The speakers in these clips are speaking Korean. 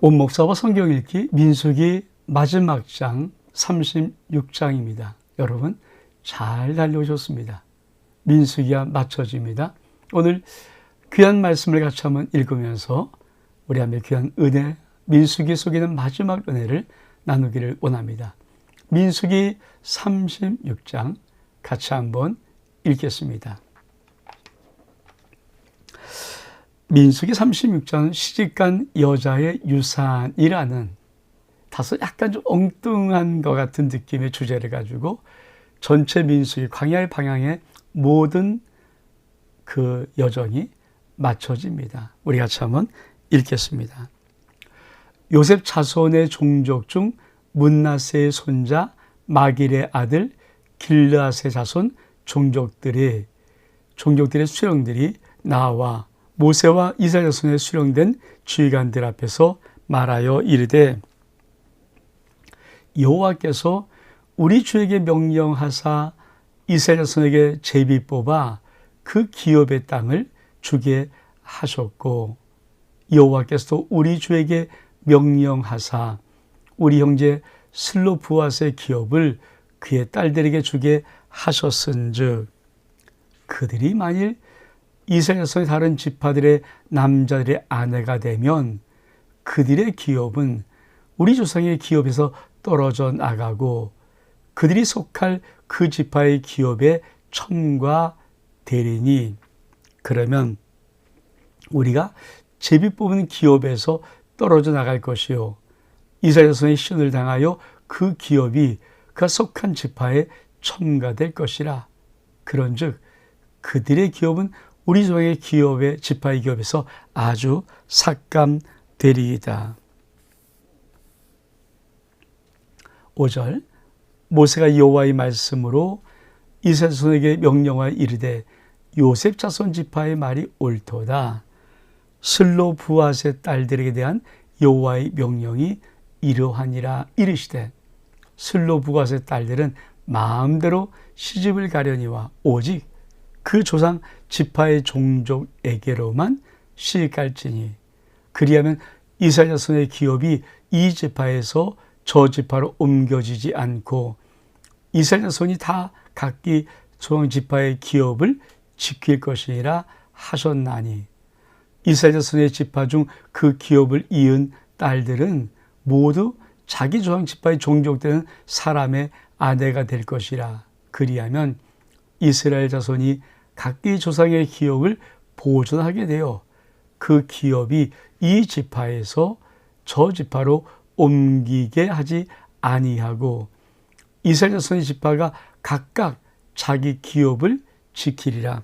온 목사와 성경 읽기 민수기 마지막 장 36장입니다. 여러분 잘 달려오셨습니다. 민수기가 맞춰집니다. 오늘 귀한 말씀을 같이 한번 읽으면서 우리 함께 귀한 은혜, 민수기 속에 있는 마지막 은혜를 나누기를 원합니다. 민수기 36장 같이 한번 읽겠습니다. 민수기 36장은 시집간 여자의 유산이라는 다소 약간 좀 엉뚱한 것 같은 느낌의 주제를 가지고 전체 민수기 광야의 방향의 모든 그 여정이 맞춰집니다. 우리 같이 한번 읽겠습니다. 요셉 자손의 종족 중 문나세의 손자 마길의 아들 길르앗의 자손 종족들의 수령들이 나와 모세와 이스라엘 자손에 수령된 지휘관들 앞에서 말하여 이르되 여호와께서 우리 주에게 명령하사 이스라엘 자손에게 제비 뽑아 그 기업의 땅을 주게 하셨고 여호와께서도 우리 주에게 명령하사 우리 형제 슬로브앗의 기업을 그의 딸들에게 주게 하셨은즉 그들이 만일 이스라엘 자손의 다른 지파들의 남자들의 아내가 되면 그들의 기업은 우리 조상의 기업에서 떨어져 나가고 그들이 속할 그 지파의 기업에 첨가되리니 그러면 우리가 제비 뽑은 기업에서 떨어져 나갈 것이요 이스라엘 자손의 시온을 당하여 그 기업이 그가 속한 지파에 첨가될 것이라. 그런즉 그들의 기업은 우리 조상의 기업의 지파의 기업에서 아주 삭감되리이다. 5절 모세가 여호와의 말씀으로 이스라엘 자손에게 명령하여 이르되 요셉 자손 지파의 말이 옳도다. 슬로브앗의 딸들에게 대한 여호와의 명령이 이러하니라. 이르시되 슬로브앗의 딸들은 마음대로 시집을 가려니와 오직 그 조상 지파의 종족에게로만 시집갈지니 그리하면 이스라엘 자손의 기업이 이 지파에서 저 지파로 옮겨지지 않고 이스라엘 자손이 다 각기 조상 지파의 기업을 지킬 것이니라 하셨나니 이스라엘 자손의 지파 중 그 기업을 이은 딸들은 모두 자기 조상 지파의 종족되는 사람의 아내가 될 것이라. 그리하면 이스라엘 자손이 각기 조상의 기업을 보존하게 되어 그 기업이 이 지파에서 저 지파로 옮기게 하지 아니하고 이스라엘 자손의 지파가 각각 자기 기업을 지키리라.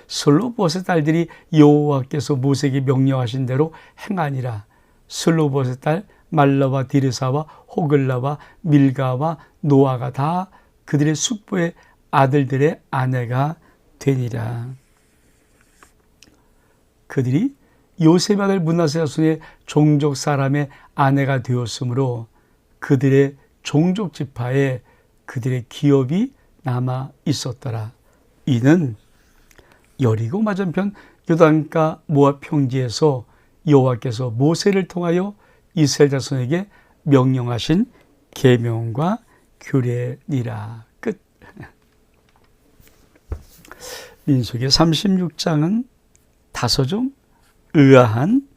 슬로브앗의 딸들이 여호와께서 모세에게 명령하신 대로 행하니라. 슬로브앗의 딸 말라와 디르사와 호글라와 밀가와 노아가 다 그들의 숙부의 아들들의 아내가 되니라. 그들이 요셉 아들 문하세 자손의 종족 사람의 아내가 되었으므로 그들의 종족 지파에 그들의 기업이 남아 있었더라. 이는 여리고 맞은편 요단가 모압 평지에서 여호와께서 모세를 통하여 이스라엘 자손에게 명령하신 계명과 규례니라. 끝. 민수기 36장은 다소 좀 의아한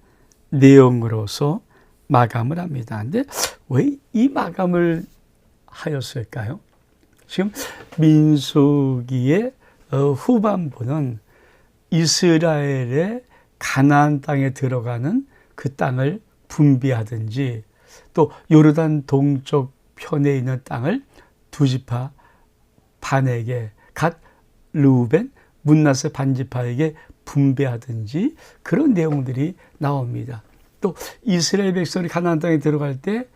내용으로서 마감을 합니다. 그런데 왜 이 마감을 하였을까요? 지금 민수기의 후반부는 이스라엘의 가나안 땅에 들어가는 그 땅을 분배하든지 또 요르단 동쪽 편에 있는 땅을 두 지파 반에게 갓 르우벤 문나세 반지파에게 분배하든지 그런 내용들이 나옵니다. 또 이스라엘 백성이 가나안 땅에 들어갈 때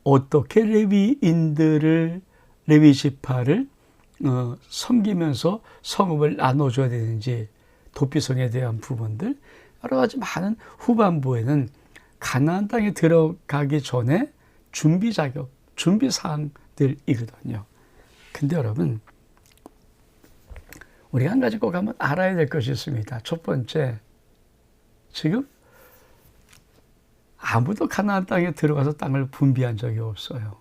어떻게 레위인들을 레위 지파를 섬기면서 성읍을 나눠줘야 되는지 도피성에 대한 부분들 여러 가지 많은 후반부에는 가나안 땅에 들어가기 전에 준비 작업, 준비 사항들이거든요. 근데 여러분 우리가 한 가지 꼭 한번 알아야 될 것이 있습니다. 첫 번째, 지금 아무도 가나안 땅에 들어가서 땅을 분비한 적이 없어요.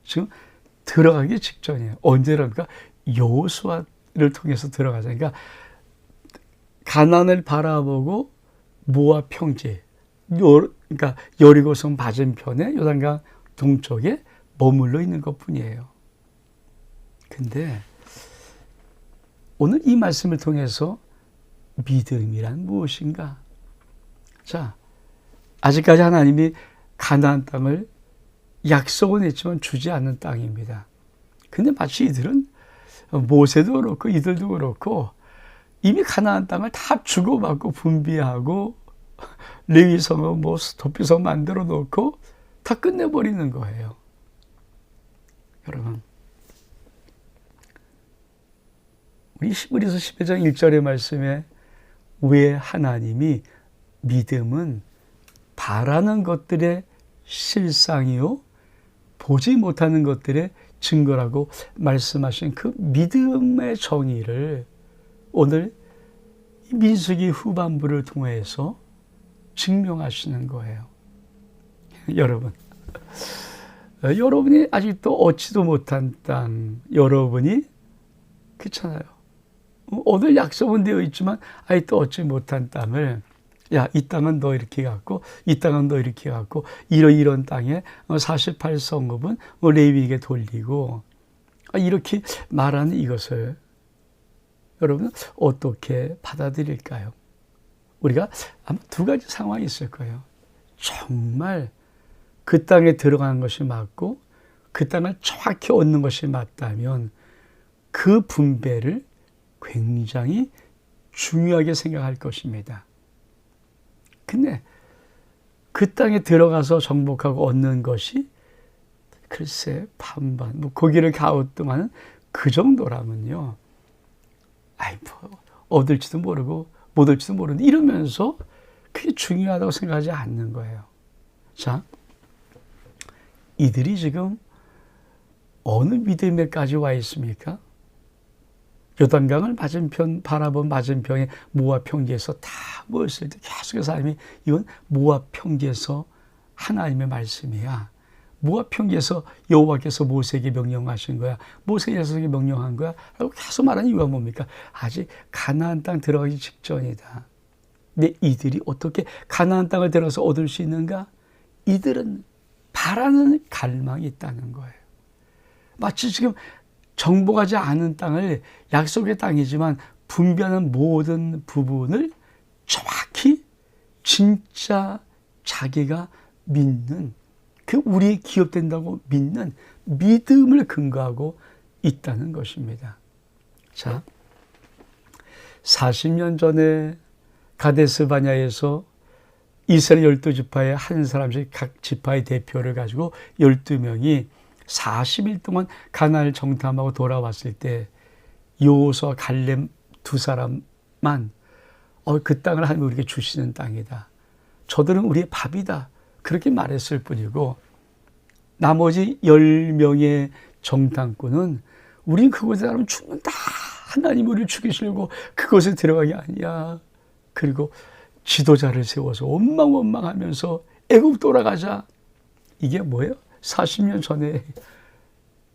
지금 들어가기 직전이에요. 언제랍니까? 여호수아를 통해서 들어가자. 그러니까 가나안을 바라보고 모압 평지, 그러니까 여리고성 맞은편에 요단강 동쪽에 머물러 있는 것뿐이에요. 근데 오늘 이 말씀을 통해서 믿음이란 무엇인가? 자, 아직까지 하나님이 가나안 땅을 약속은 했지만 주지 않는 땅입니다. 근데 마치 이들은 모세도 그렇고 이들도 그렇고 이미 가나안 땅을 다 주고받고 분비하고 레위성은 뭐 도피성 만들어 놓고 다 끝내버리는 거예요. 여러분, 우리 히브리서 12장 1절의 말씀에 왜 하나님이 믿음은 바라는 것들의 실상이요 보지 못하는 것들의 증거라고 말씀하신 그 믿음의 정의를 오늘 민수기 후반부를 통해서 증명하시는 거예요. 여러분, 여러분이 아직도 얻지도 못한 땅, 여러분이 그렇잖아요. 오늘 약속은 되어 있지만 아직도 얻지 못한 땅을 야, 이 땅은 너 이렇게 갖고 이 땅은 너 이렇게 갖고 이런 땅에 48성읍은 레위에게 돌리고 이렇게 말하는 이것을 여러분 어떻게 받아들일까요? 우리가 아마 두 가지 상황이 있을 거예요. 정말 그 땅에 들어가는 것이 맞고 그 땅을 정확히 얻는 것이 맞다면 그 분배를 굉장히 중요하게 생각할 것입니다. 근데 그 땅에 들어가서 정복하고 얻는 것이 글쎄 반반, 뭐 고기를 갸우뚱하는 그 정도라면요. 아이 뭐 얻을지도 모르고 못 얻을지도 모르는데 이러면서 그게 중요하다고 생각하지 않는 거예요. 자, 이들이 지금 어느 믿음에까지 와 있습니까? 요단강을 맞은편 바라본 맞은편에 모압 평지에서 다 모였을 때 계속해서 하나님이 이건 모압 평지에서 하나님의 말씀이야. 모압 평지에서 여호와께서 모세에게 명령하신 거야. 모세에게 명령한 거야. 라고 계속 말하는 이유가 뭡니까? 아직 가나안 땅 들어가기 직전이다. 근데 이들이 어떻게 가나안 땅을 들어가서 얻을 수 있는가? 이들은 바라는 갈망이 있다는 거예요. 마치 지금 정복하지 않은 땅을 약속의 땅이지만 분배하는 모든 부분을 정확히 진짜 자기가 믿는 그 우리의 기업된다고 믿는 믿음을 근거하고 있다는 것입니다. 자, 40년 전에 가데스 바냐에서 이스라엘 12지파의 한 사람씩 각 지파의 대표를 가지고 12명이 40일 동안 가나안을 정탐하고 돌아왔을 때 여호수아 갈렙 두 사람만 그 땅을 하나님이 우리에게 주시는 땅이다. 저들은 우리의 밥이다. 그렇게 말했을 뿐이고 나머지 10명의 정탐꾼은 우린 그곳에 가면 죽는다. 하나님이 우리를 죽이시려고 그곳에 들어가기 아니야. 그리고 지도자를 세워서 원망하면서 애굽 돌아가자. 이게 뭐예요? 40년 전의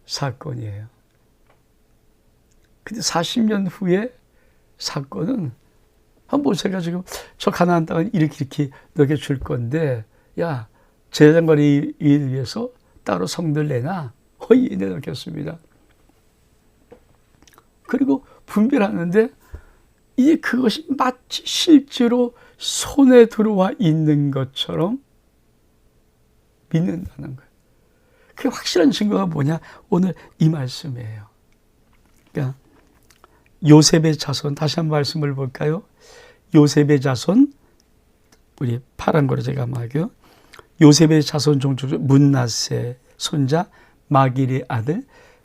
사건이에요. 근데 40년 후에 사건은 모세가 지금 저 가나안 땅을 이렇게 너에게 줄 건데 야 제사장관을 위해서 따로 성들 내놔. 예, 내놓겠습니다. 그리고 분배를 하는데 이제 그것이 마치 실제로 손에 들어와 있는 것처럼 믿는다는 거예요. 그 확실한 증거가 뭐냐? 오늘 이 말씀이에요. 그러니까 요셉의 자손, 다시 한 말씀을 볼까요? 요셉의 자손, 우리 파란 거로 제가 말할게요. 요셉의 자손 종족 문나세 손자 마길의 아들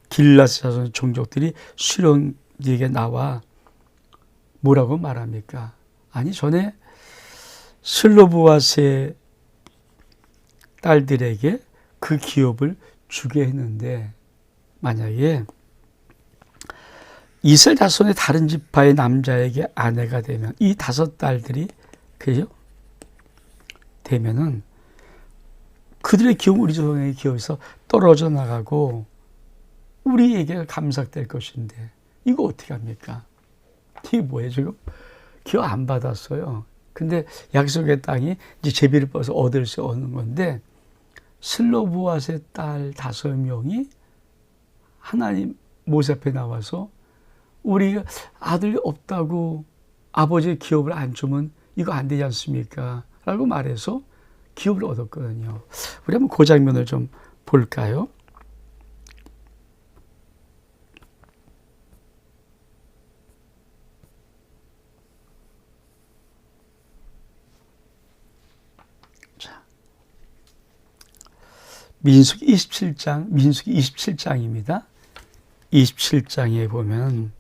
길라스 자손 종족들이 수령에게 나와 뭐라고 말합니까? 아니 전에 슬로브앗의 딸들에게 그 기업을 주게 했는데 만약에 이스라엘 자손의 다른 지파의 남자에게 아내가 되면 이 5 딸들이 그죠? 되면은 그들의 기업, 우리 조상의 기업에서 떨어져 나가고 우리에게 감삭될 것인데 이거 어떻게 합니까? 이게 뭐예요 지금? 기업 안 받았어요. 근데 약속의 땅이 이제 제비를 뽑아서 얻을 수 없는 건데 슬로보앗의 딸 5명이 하나님 모세 앞에 나와서 우리가 아들이 없다고 아버지의 기업을 안 주면 이거 안 되지 않습니까? 라고 말해서 기업을 얻었거든요. 우리 한번 그 장면을 좀 볼까요? 자, 민수기 27장입니다. 27장에 보면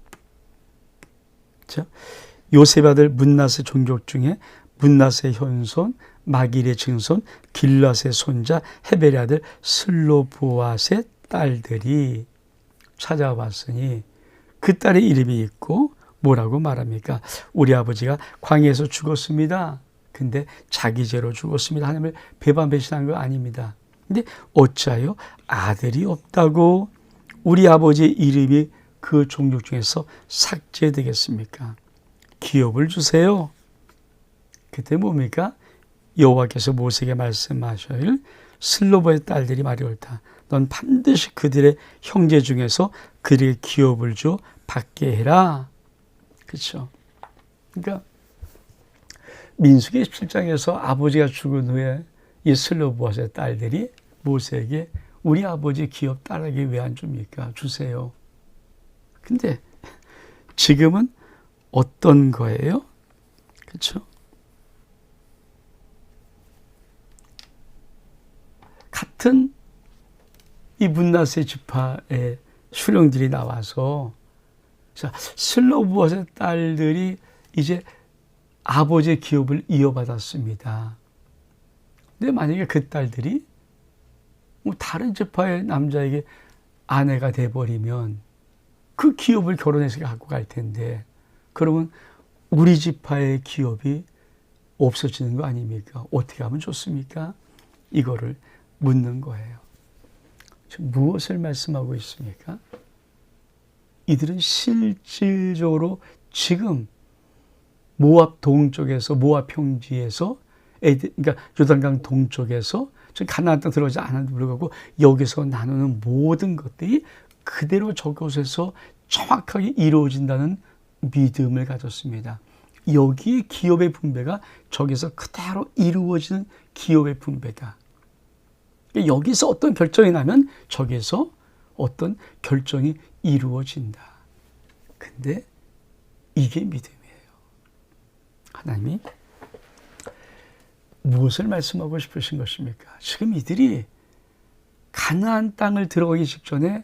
요셉 아들 문낫의 종족 중에 문낫의 현손, 마길의 증손, 길랏의 손자 헤벨의 아들 슬로보앗의 딸들이 찾아왔으니 그 딸의 이름이 있고 뭐라고 말합니까? 우리 아버지가 광야에서 죽었습니다. 근데 자기 죄로 죽었습니다. 하나님을 배반배신한 거 아닙니다. 근데 어찌하여 아들이 없다고 우리 아버지의 이름이 그 종족 중에서 삭제되겠습니까? 기업을 주세요. 그때 뭡니까? 여호와께서 모세에게 말씀하실 슬로보의 딸들이 말이 옳다. 넌 반드시 그들의 형제 중에서 그들에게 기업을 줘 받게 해라. 그렇죠? 그러니까 민수기 17장에서 아버지가 죽은 후에 이 슬로보의 딸들이 모세에게 우리 아버지 기업 딸에게 왜 안 줍니까? 주세요. 근데 지금은 어떤 거예요? 그렇죠? 같은 이 문낫의 지파의 수령들이 나와서 슬로보앗의 딸들이 이제 아버지의 기업을 이어받았습니다. 근데 만약에 그 딸들이 다른 지파의 남자에게 아내가 돼버리면 그 기업을 결혼해서 갖고 갈 텐데 그러면 우리 지파의 기업이 없어지는 거 아닙니까? 어떻게 하면 좋습니까? 이거를 묻는 거예요. 지금 무엇을 말씀하고 있습니까? 이들은 실질적으로 지금 모압 동쪽에서 모압 평지에서 그러니까 요단강 동쪽에서 가나안 땅 들어가지 않았는데 불구하고 여기서 나누는 모든 것들이 그대로 저곳에서 정확하게 이루어진다는 믿음을 가졌습니다. 여기에 기업의 분배가 저기서 그대로 이루어지는 기업의 분배다. 여기서 어떤 결정이 나면 저기서 어떤 결정이 이루어진다. 근데 이게 믿음이에요. 하나님이 무엇을 말씀하고 싶으신 것입니까? 지금 이들이 가나안 땅을 들어가기 직전에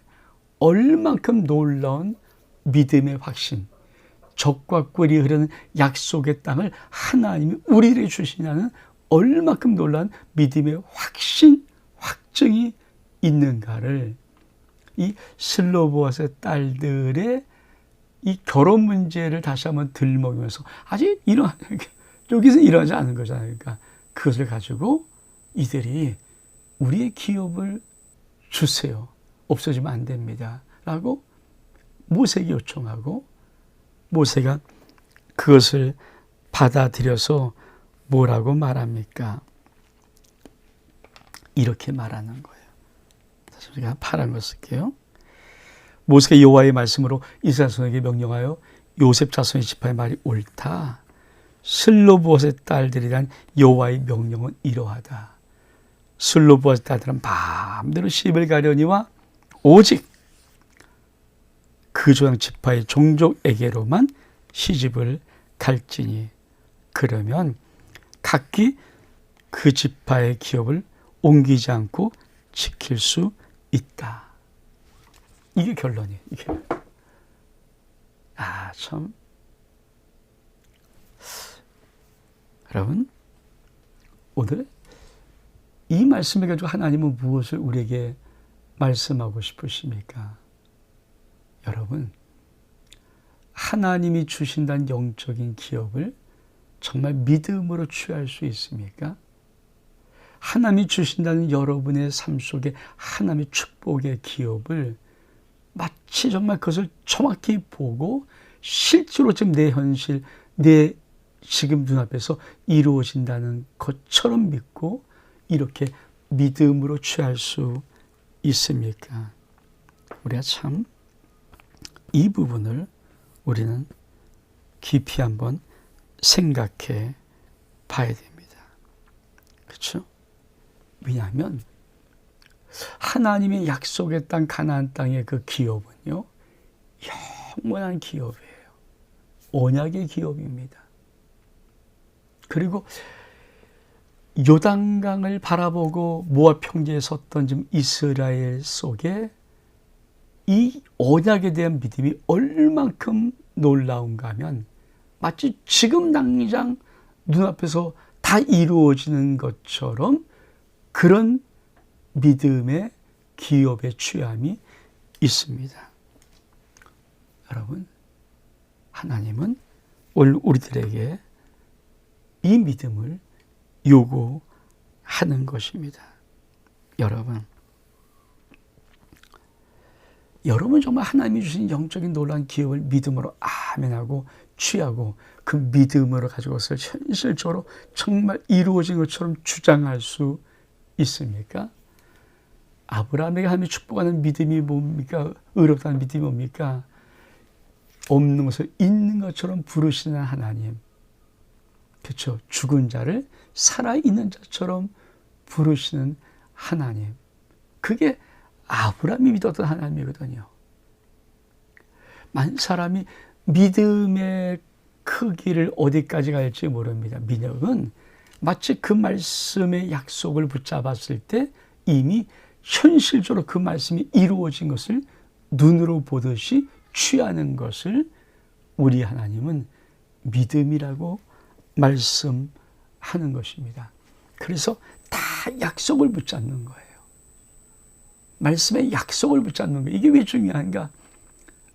얼만큼 놀라운 믿음의 확신, 적과 꿀이 흐르는 약속의 땅을 하나님이 우리에게 주시냐는 얼만큼 놀라운 믿음의 확신, 확증이 있는가를 이 슬로보앗의 딸들의 이 결혼 문제를 다시 한번 들먹이면서 아직 여기서 일어나지 않은 거잖아요. 그러니까 그것을 가지고 이들이 우리의 기업을 주세요. 없어지면 안 됩니다. 라고 모세에게 요청하고 모세가 그것을 받아들여서 뭐라고 말합니까? 이렇게 말하는 거예요. 다시 우리가 파란 거 쓸게요. 모세가 여호와의 말씀으로 이스라엘 자손에게 명령하여 요셉 자손의 지파의 말이 옳다. 슬로보앗의 딸들에 대한 여호와의 명령은 이러하다. 슬로보앗의 딸들은 마음대로 시집을 가려니와 오직 그 조상 지파의 종족에게로만 시집을 갈지니 그러면 각기 그 지파의 기업을 옮기지 않고 지킬 수 있다. 이게 결론이에요. 이게. 참. 여러분, 오늘 이 말씀을 가지고 하나님은 무엇을 우리에게 말씀하고 싶으십니까? 여러분, 하나님이 주신다는 영적인 기업을 정말 믿음으로 취할 수 있습니까? 하나님이 주신다는 여러분의 삶 속에 하나님의 축복의 기업을 마치 정말 그것을 정확히 보고 실제로 지금 내 현실, 내 지금 눈앞에서 이루어진다는 것처럼 믿고 이렇게 믿음으로 취할 수 있습니까? 우리가 참 이 부분을 우리는 깊이 한번 생각해 봐야 됩니다. 그렇죠? 왜냐하면 하나님의 약속의 땅 가나안 땅의 그 기업은요, 영원한 기업이에요. 언약의 기업입니다. 그리고 요단강을 바라보고 모압 평지에 섰던 지금 이스라엘 속에 이 언약에 대한 믿음이 얼만큼 놀라운가 하면 마치 지금 당장 눈앞에서 다 이루어지는 것처럼 그런 믿음의 기업의 취함이 있습니다. 여러분, 하나님은 오늘 우리들에게 이 믿음을 요구하는 것입니다. 여러분 정말 하나님이 주신 영적인 놀라운 기업을 믿음으로 아멘하고 취하고 그 믿음으로 가지고 그것을 현실적으로 정말 이루어진 것처럼 주장할 수 있습니까? 아브라함에게 하나님이 축복하는 믿음이 뭡니까? 의롭다는 믿음이 뭡니까? 없는 것을 있는 것처럼 부르시는 하나님. 그렇죠? 죽은 자를 살아있는 자처럼 부르시는 하나님. 그게 아브라함이 믿었던 하나님이거든요. 많은 사람이 믿음의 크기를 어디까지 갈지 모릅니다. 민혁은 마치 그 말씀의 약속을 붙잡았을 때 이미 현실적으로 그 말씀이 이루어진 것을 눈으로 보듯이 취하는 것을 우리 하나님은 믿음이라고 말씀하는 것입니다. 그래서 다 약속을 붙잡는 거예요. 말씀의 약속을 붙잡는 거예요. 이게 왜 중요한가?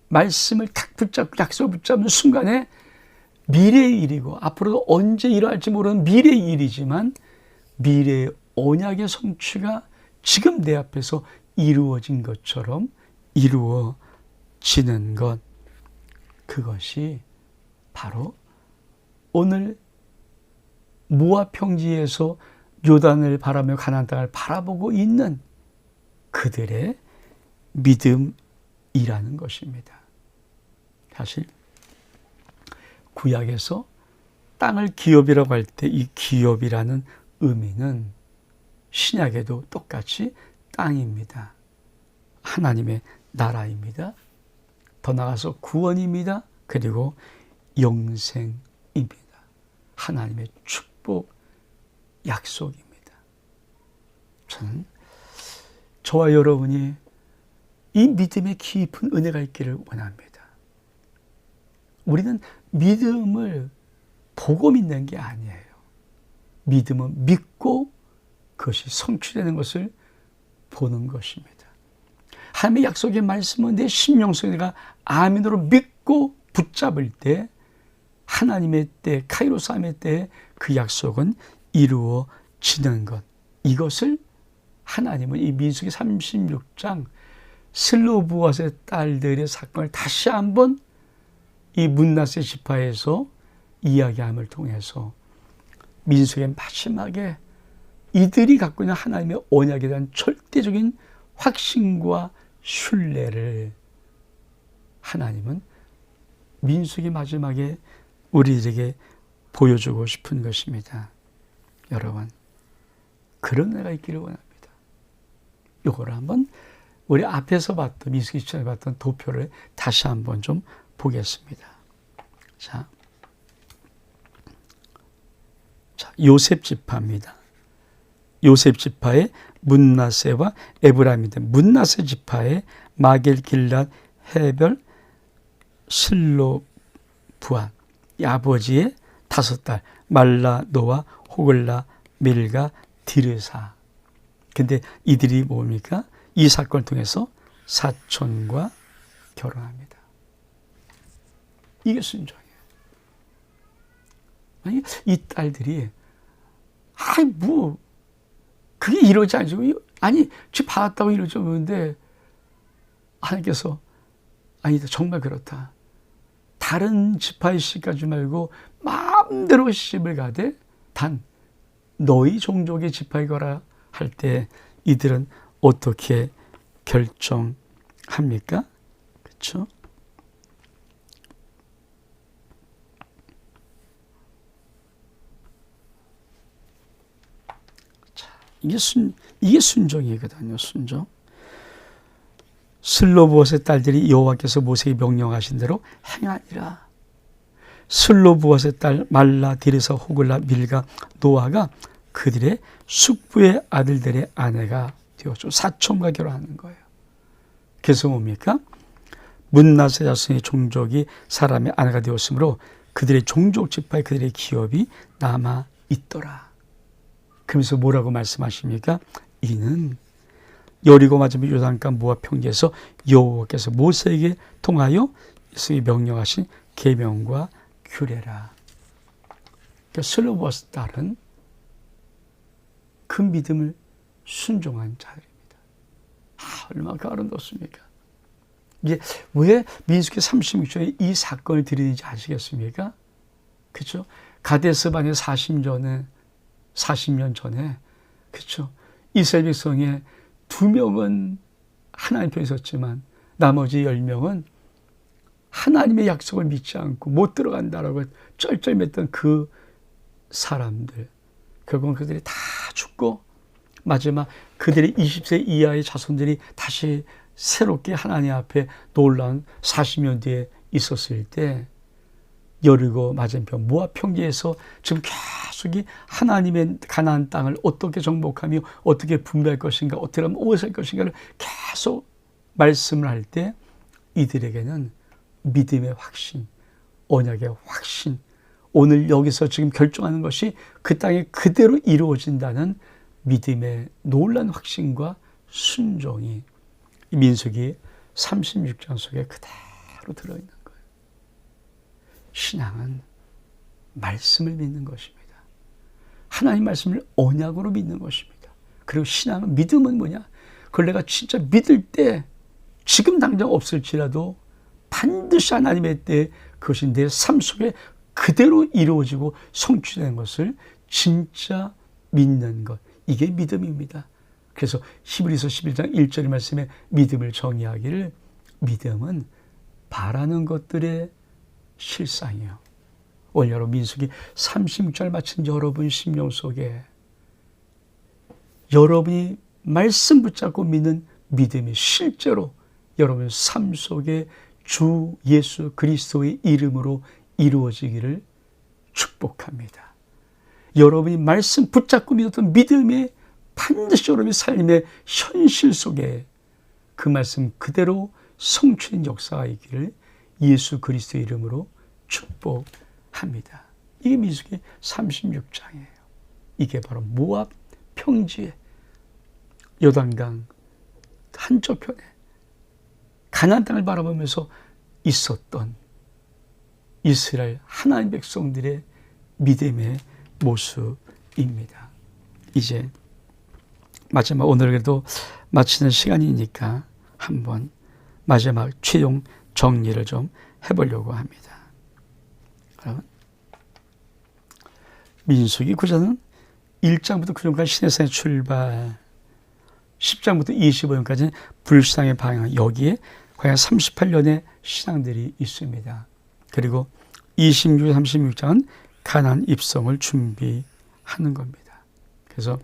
말씀을 탁 붙잡고 약속을 붙잡는 순간에 미래의 일이고 앞으로도 언제 일어날지 모르는 미래의 일이지만 미래의 언약의 성취가 지금 내 앞에서 이루어진 것처럼 이루어지는 것, 그것이 바로 오늘 모압 평지에서 요단을 바라며 가나안 땅을 바라보고 있는 그들의 믿음이라는 것입니다. 사실 구약에서 땅을 기업이라고 할 때 이 기업이라는 의미는 신약에도 똑같이 땅입니다. 하나님의 나라입니다. 더 나아가서 구원입니다. 그리고 영생입니다. 하나님의 축복, 약속입니다. 저는 저와 여러분이 이 믿음의 깊은 은혜가 있기를 원합니다. 우리는 믿음을 보고 믿는 게 아니에요. 믿음은 믿고 그것이 성취되는 것을 보는 것입니다. 하나님의 약속의 말씀은 내 심령 속에 내가 아멘으로 믿고 붙잡을 때 하나님의 때, 카이로스 함의 때에 그 약속은 이루어지는 것. 이것을 하나님은 이 민수기 36장 슬로브앗의 딸들의 사건을 다시 한번 이 므낫세 지파에서 이야기함을 통해서 민수기의 마지막에 이들이 갖고 있는 하나님의 언약에 대한 절대적인 확신과 신뢰를 하나님은 민수기 마지막에 우리에게 보여주고 싶은 것입니다. 여러분, 그런 은혜가 있기를 원합니다. 이거를 한번 우리 앞에서 봤던 민수기 7장에 봤던 도표를 다시 한번 좀 보겠습니다. 자, 요셉 지파입니다. 요셉 지파의 므낫세와 에브라임인데 므낫세 지파의 마겔, 길랏, 헤벨, 슬로브앗, 이 아버지의 5딸 말라, 노아, 호글라, 밀가, 디르사. 근데 이들이 뭡니까? 이 사건을 통해서 사촌과 결혼합니다. 이게 순종이에요. 아니, 이 딸들이 그게 이루어지지 않고, 아니, 지 받았다고 이루어져 보는데, 하나님께서, 아니다, 정말 그렇다. 다른 지파의 시집 가지 말고, 마음대로 시집을 가되, 단, 너희 종족의 지파에 가라 할 때, 이들은 어떻게 결정합니까? 그렇죠? 이게 순종이거든요. 순종. 슬로브옷의 딸들이 여호와께서 모세에게 명령하신 대로 행하니라. 슬로브옷의 딸 말라, 디르사, 호글라, 밀가, 노아가 그들의 숙부의 아들들의 아내가 되었죠. 사촌과 결혼하는 거예요. 그래서 뭡니까? 문나세 자손의 종족이 사람의 아내가 되었으므로 그들의 종족 지파에 그들의 기업이 남아 있더라. 그러면서 뭐라고 말씀하십니까? 이는 여리고 맞은편 요단강 모압 평지에서 여호와께서 모세에게 통하여 이스라엘에게 명령하신 계명과 규례라. 그러니까 슬로브옷의 딸은 그 믿음을 순종한 자들입니다. 얼마나 아름답습니까? 이제 왜 민수기 36장에 이 사건을 들이는지 아시겠습니까? 그렇죠? 가데스반의 40년 전에 그렇죠? 이스라엘 백성의 2명은 하나님 편에 섰지만 나머지 10명은 하나님의 약속을 믿지 않고 못 들어간다라고 쩔쩔맸던 그 사람들, 결국은 그들이 다 죽고 마지막 그들의 20세 이하의 자손들이 다시 새롭게 하나님 앞에 놀라운 40년 뒤에 있었을 때 여리고 맞은편 모압 평지에서 지금 계속 하나님의 가나안 땅을 어떻게 정복하며 어떻게 분배할 것인가, 어떻게 하면 오해할 것인가를 계속 말씀을 할 때 이들에게는 믿음의 확신, 언약의 확신, 오늘 여기서 지금 결정하는 것이 그 땅에 그대로 이루어진다는 믿음의 놀라운 확신과 순종이 민수기 36장 속에 그대로 들어있는 거예요. 신앙은 말씀을 믿는 것입니다. 하나님 말씀을 언약으로 믿는 것입니다. 그리고 신앙은, 믿음은 뭐냐? 그걸 내가 진짜 믿을 때 지금 당장 없을지라도 반드시 하나님의 때에 그것이 내 삶 속에 그대로 이루어지고 성취되는 것을 진짜 믿는 것. 이게 믿음입니다. 그래서 히브리서 11장 1절의 말씀에 믿음을 정의하기를 믿음은 바라는 것들의 실상이요. 오늘 여러분 민수기 36절 마친 여러분 심령 속에 여러분이 말씀 붙잡고 믿는 믿음이 실제로 여러분 삶 속에 주 예수 그리스도의 이름으로 이루어지기를 축복합니다. 여러분이 말씀 붙잡고 믿었던 믿음이 반드시 여러분의 삶의 현실 속에 그 말씀 그대로 성취된 역사가 있기를 예수 그리스도의 이름으로 축복합니다. 이게 민수기 36장이에요. 이게 바로 모압 평지에 요단강 한쪽편에 가나안 땅을 바라보면서 있었던 이스라엘 하나님 백성들의 믿음의 모습입니다. 이제 마지막 오늘 그래도 마치는 시간이니까 한번 마지막 최종 정리를 좀 해보려고 합니다. 여러분, 민수기 9장은 1장부터 9장까지 시내산의 출발, 10장부터 25장까지는 불상의 방향, 여기에 과연 38년의 신앙들이 있습니다. 그리고 26, 36장은 가나안 입성을 준비하는 겁니다. 그래서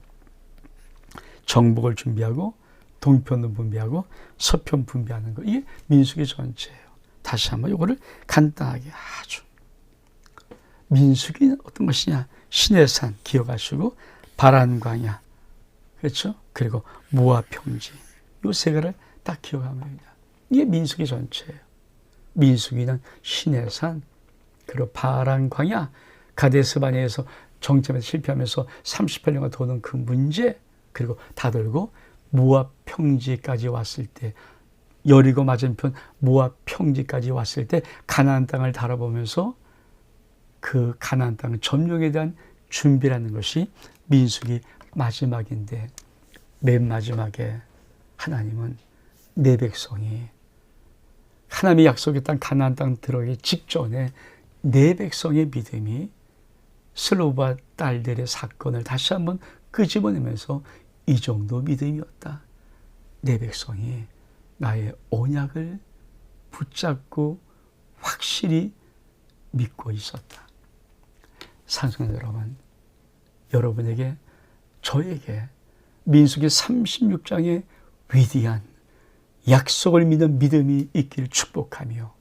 정복을 준비하고 동편을 분배하고 서편 분배하는 거, 이게 민수기 전체예요. 다시 한번 이거를 간단하게 아주, 민수기는 어떤 것이냐? 시내산 기억하시고 바란 광야, 그렇죠? 그리고 모압 평지, 이 세 개를 딱 기억하면 됩니다. 이게 민수기 전체예요. 민수기는 시내산, 그리고 바란 광야, 가데스 바네에서 정점에서 실패하면서 38년간 도는 그 문제, 그리고 다 돌고 모압 평지까지 왔을 때, 여리고 맞은편 모압 평지까지 왔을 때 가나안 땅을 바라보면서 그 가나안 땅 점령에 대한 준비라는 것이 민수기 마지막인데, 맨 마지막에 하나님은 내 백성이 하나님의 약속의 땅 가나안 땅 들어가기 직전에 내 백성의 믿음이 슬로바 딸들의 사건을 다시 한번 끄집어내면서 이 정도 믿음이었다. 내 백성이 나의 언약을 붙잡고 확실히 믿고 있었다. 사랑하는 여러분, 여러분에게 저에게 민수기 36장의 위대한 약속을 믿는 믿음이 있기를 축복하며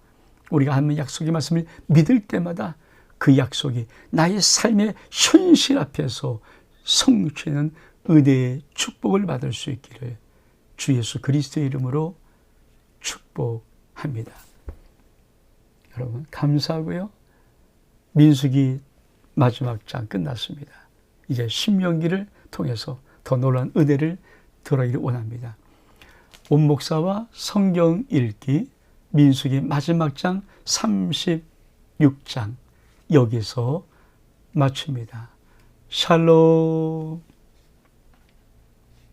우리가 하는 약속의 말씀을 믿을 때마다 그 약속이 나의 삶의 현실 앞에서 성취하는 은혜의 축복을 받을 수 있기를 주 예수 그리스도의 이름으로 축복합니다. 여러분 감사하고요. 민수기 마지막 장 끝났습니다. 이제 신명기를 통해서 더 놀라운 은혜를 들어가기를 원합니다. 온 목사와 성경 읽기 민수기 마지막 장 36장 여기서 마칩니다. 샬롬.